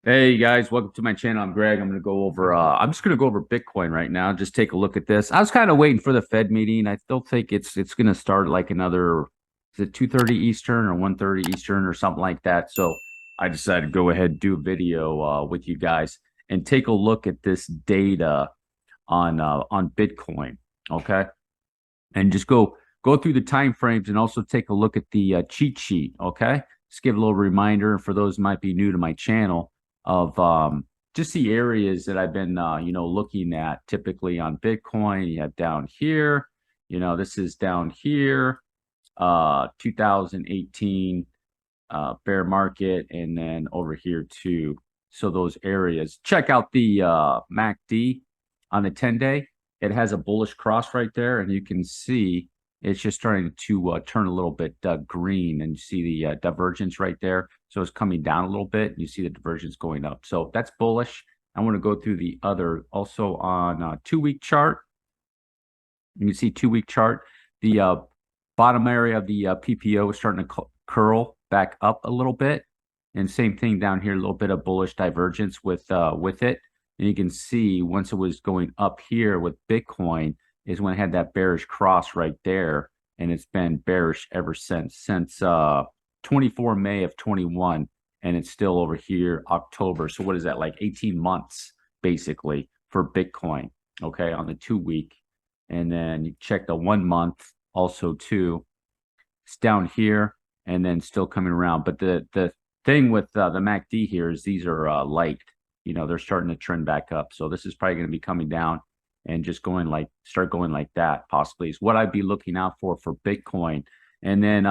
Hey guys, welcome to my channel. I'm Greg. I'm just gonna go over Bitcoin right now. Just take a look at this. I was kind of waiting for the Fed meeting. I still think it's gonna start like another, is it 2:30 Eastern or 1:30 Eastern or something like that. So I decided to go ahead and do a video with you guys and take a look at this data on Bitcoin. Okay. And just go through the time frames and also take a look at the cheat sheet. Okay, just give a little reminder for those who might be new to my channel of just the areas that I've been looking at typically on Bitcoin. You have down here, this is down here, 2018 bear market, and then over here too. So those areas. Check out the MACD on the 10-day. It has a bullish cross right there, and you can see it's just starting to turn a little bit green, and you see the divergence right there. So it's coming down a little bit. You see the divergence going up. So that's bullish. I want to go through the other also on 2-week chart. You can see 2-week chart. The bottom area of the PPO is starting to curl back up a little bit. And same thing down here, a little bit of bullish divergence with it. And you can see once it was going up here with Bitcoin is when it had that bearish cross right there. And it's been bearish ever since 24 May of 21. And it's still over here, October. So what is that, like 18 months, basically, for Bitcoin, okay, on the 2-week. And then you check the 1 month also too. It's down here and then still coming around. But the thing with the MACD here is these are light. They're starting to trend back up. So this is probably going to be coming down and just start going like that possibly is what I'd be looking out for Bitcoin. And then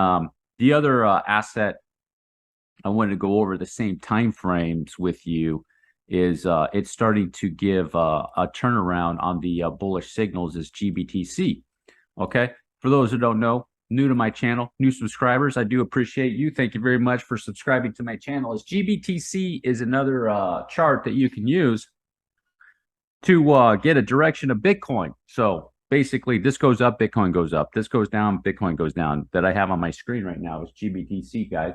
the other asset I wanted to go over the same time frames with you is it's starting to give a turnaround on the bullish signals is GBTC. Okay. For those who don't know, new to my channel, new subscribers, I do appreciate you. Thank you very much for subscribing to my channel. As GBTC is another chart that you can use to get a direction of Bitcoin. So basically, this goes up, Bitcoin goes up. This goes down, Bitcoin goes down. That I have on my screen right now is GBTC, guys.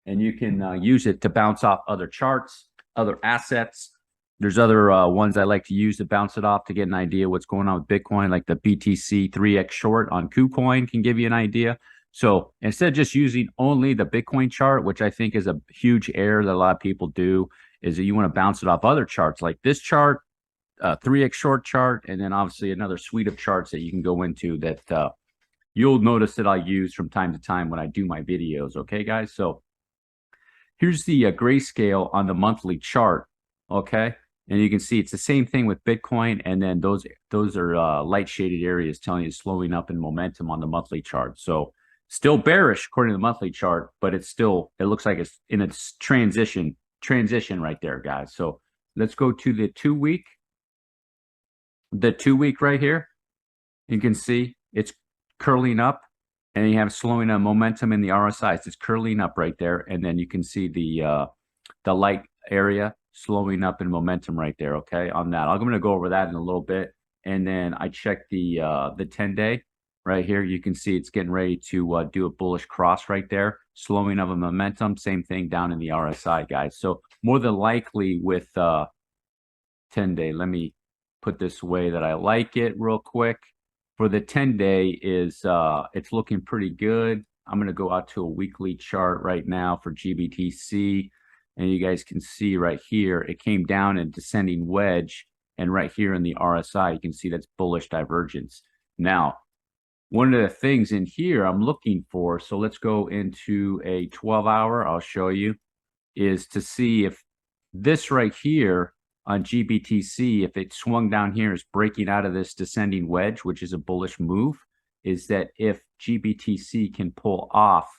And you can use it to bounce off other charts, other assets. There's other ones I like to use to bounce it off to get an idea what's going on with Bitcoin, like the BTC 3x short on KuCoin can give you an idea. So instead of just using only the Bitcoin chart, which I think is a huge error that a lot of people do, is that you want to bounce it off other charts like this chart, 3x short chart, and then obviously another suite of charts that you can go into that you'll notice that I use from time to time when I do my videos. Okay, guys? So here's the grayscale on the monthly chart. Okay. And you can see it's the same thing with Bitcoin. And then those are light shaded areas telling you slowing up in momentum on the monthly chart. So still bearish according to the monthly chart, but it looks like it's in its transition right there, guys. So let's go to the 2-week. The 2-week right here. You can see it's curling up. And you have slowing of momentum in the RSIs. It's curling up right there. And then you can see the light area slowing up in momentum right there, okay, on that. I'm going to go over that in a little bit. And then I checked the 10-day right here. You can see it's getting ready to do a bullish cross right there, slowing of a momentum. Same thing down in the RSI, guys. So more than likely with 10-day, let me put this way that I like it real quick. For the 10-day is it's looking pretty good. I'm going to go out to a weekly chart right now for GBTC. And you guys can see right here, it came down in descending wedge. And right here in the RSI, you can see that's bullish divergence. Now, one of the things in here I'm looking for, so let's go into a 12-hour, I'll show you, is to see if this right here on GBTC, if it swung down here, is breaking out of this descending wedge, which is a bullish move, is that if GBTC can pull off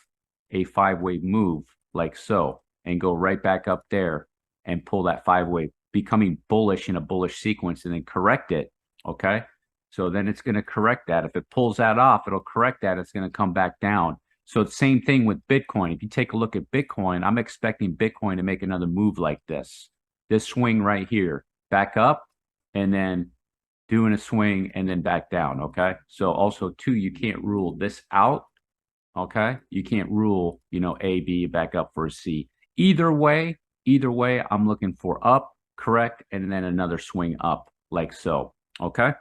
a 5-way move like so and go right back up there and pull that 5-way, becoming bullish in a bullish sequence and then correct it, okay? So then it's going to correct that. If it pulls that off, it'll correct that. It's going to come back down. So it's same thing with Bitcoin. If you take a look at Bitcoin, I'm expecting Bitcoin to make another move like this swing right here, back up, and then doing a swing and then back down, okay? So also, too, you can't rule this out, okay? You can't rule, A, B, back up for a C. Either way, Either way, I'm looking for up, correct, and then another swing up like so. Okay.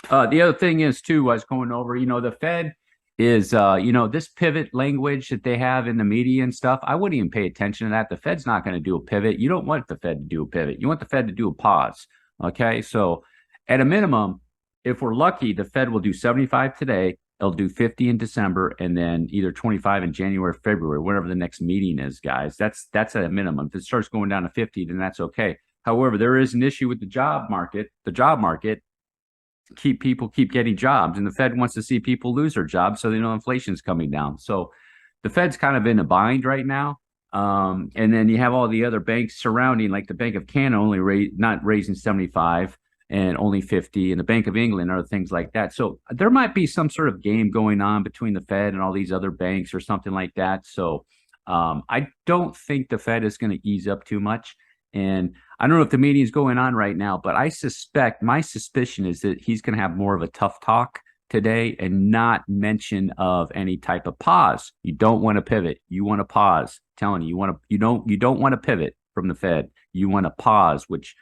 The other thing is too, I was going over, the Fed is, this pivot language that they have in the media and stuff. I wouldn't even pay attention to that. The Fed's not going to do a pivot. You don't want the Fed to do a pivot. You want the Fed to do a pause. Okay. So at a minimum, if we're lucky, the Fed will do 75 today. They'll do 50 in December and then either 25 in January, February, whatever the next meeting is, guys. That's at a minimum. If it starts going down to 50, then that's okay. However, there is an issue with the job market. The job market keep getting jobs, and the Fed wants to see people lose their jobs so they know inflation's coming down. So the Fed's kind of in a bind right now. And then you have all the other banks surrounding, like the Bank of Canada only not raising 75 and only 50, and the Bank of England, or things like that. So there might be some sort of game going on between the Fed and all these other banks or something like that. So I don't think the Fed is going to ease up too much. And I don't know if the meeting is going on right now, but my suspicion is that he's going to have more of a tough talk today and not mention of any type of pause. You don't want to pivot. You want to pause. I'm telling you, you don't want to pivot from the Fed. You want to pause, which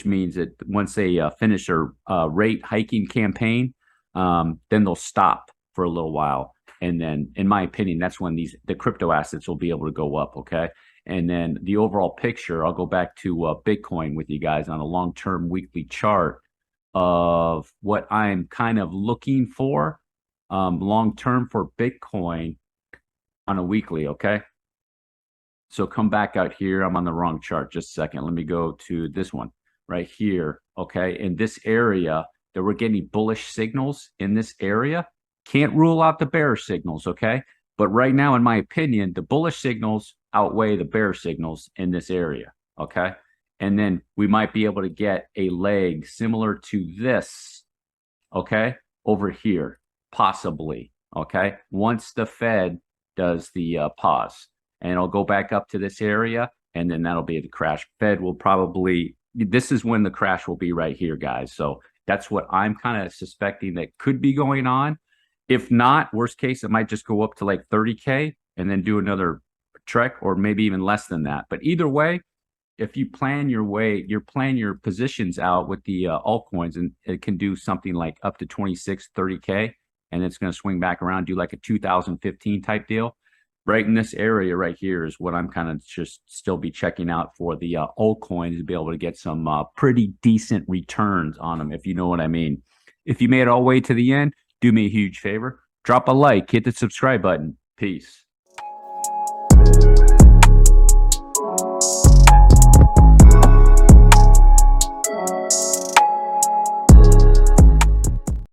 means that once they finish their rate hiking campaign, then they'll stop for a little while. And then, in my opinion, that's when the crypto assets will be able to go up. Okay. And then the overall picture, I'll go back to Bitcoin with you guys on a long-term weekly chart of what I'm kind of looking for long-term for Bitcoin on a weekly, okay? So come back out here. I'm on the wrong chart. Just a second. Let me go to this one right here, okay? In this area, that we're getting bullish signals in this area. Can't rule out the bearish signals, okay? But right now, in my opinion, the bullish signals outweigh the bearish signals in this area, okay? And then we might be able to get a leg similar to this, okay, over here, possibly, okay, once the Fed does the pause. And it'll go back up to this area, and then that'll be the crash. Fed will probably, this is when the crash will be right here, guys. So that's what I'm kind of suspecting that could be going on. If not, worst case, it might just go up to like 30K and then do another trek, or maybe even less than that. But either way, if you plan your positions out with the altcoins, and it can do something like up to 26, 30K, and it's going to swing back around, do like a 2015 type deal. Right in this area right here is what I'm kind of just still be checking out for the altcoins to be able to get some pretty decent returns on them, if you know what I mean. If you made it all the way to the end, do me a huge favor. Drop a like, hit the subscribe button. Peace.